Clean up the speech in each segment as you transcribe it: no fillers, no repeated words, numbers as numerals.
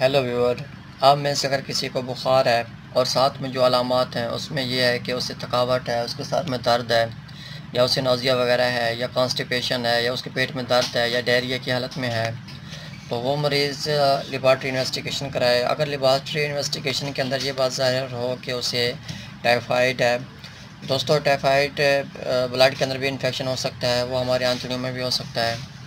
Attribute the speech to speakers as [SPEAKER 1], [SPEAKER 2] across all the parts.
[SPEAKER 1] Hello viewer. अब में से अगर किसी को बुखार है और साथ में जो अलामात हैं उसमें यह है कि उसे थकावट है, उसके साथ में दर्द है, या उसे नौजिया वगैरह है, या कॉन्स्टिपेशन है, या उसके पेट में दर्द है, या डायरिया की हालत में है, तो वो मरीज़ लेबॉर्ट्री इन्वेस्टिगेशन कराए। अगर लेबॉर्ट्री इन्वेस्टिगेशन के अंदर ये बात ज़ाहिर हो कि उसे टाइफाइड है, दोस्तों टाइफाइड ब्लड के अंदर भी इन्फेक्शन हो सकता है, वो हमारे आंतड़ियों में भी हो सकता है।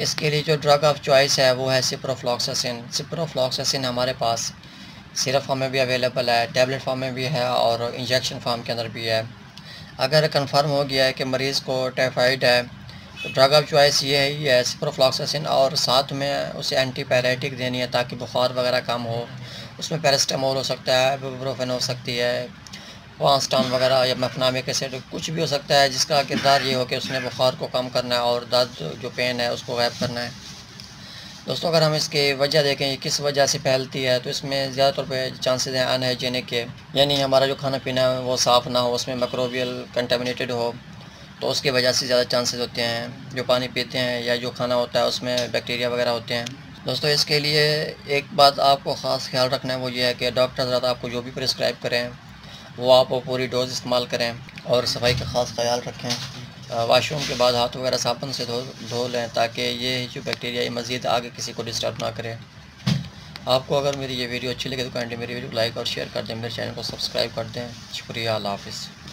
[SPEAKER 1] इसके लिए जो ड्रग ऑफ चॉइस है वो है सिप्रोफ्लॉक्सासिन। सिप्रोफ्लॉक्सासिन हमारे पास सिरप फॉर्म में भी अवेलेबल है, टैबलेट फॉर्म में भी है और इंजेक्शन फॉर्म के अंदर भी है। अगर कंफर्म हो गया है कि मरीज़ को टाइफाइड है तो ड्रग ऑफ चॉइस ये ही है सिप्रोफ्लॉक्सासिन, और साथ में उसे एंटीपायरेटिक देनी है ताकि बुखार वगैरह कम हो। उसमें पैरास्टामोल हो सकता है, इबुप्रोफेन हो सकती है, वांस्टान वगैरह या मेफनामिक एसिड, कुछ भी हो सकता है जिसका किरदार ये हो कि उसने बुखार को कम करना है और दर्द जो पेन है उसको गायब करना है। दोस्तों अगर हम इसकी वजह देखें ये किस वजह से फैलती है, तो इसमें ज़्यादातर पे चांसेस हैं अनहाइजीनिक के, यानी हमारा जो खाना पीना है वो साफ़ ना हो, उसमें माइक्रोबियल कंटेमिनेटेड हो, तो उसकी वजह से ज़्यादा चांसेस होते हैं। जो पानी पीते हैं या जो खाना होता है उसमें बैक्टीरिया वगैरह होते हैं। दोस्तों इसके लिए एक बात आपको ख़ास ख्याल रखना है, वो ये है कि डॉक्टर ज़्यादा आपको जो भी प्रिस्क्राइब करें वो आप वो पूरी डोज इस्तेमाल करें और सफाई का ख़ास ख्याल रखें। वाशरूम के बाद हाथ वगैरह साबुन से धो धो लें ताकि ये जो बैक्टीरिया ये मज़ीद आगे किसी को डिस्टर्ब ना करे। आपको अगर मेरी ये वीडियो अच्छी लगे तो काइंडली मेरी वीडियो को लाइक और शेयर कर दें, मेरे चैनल को सब्सक्राइब कर दें। शुक्रिया, अल्लाह हाफ़िज़।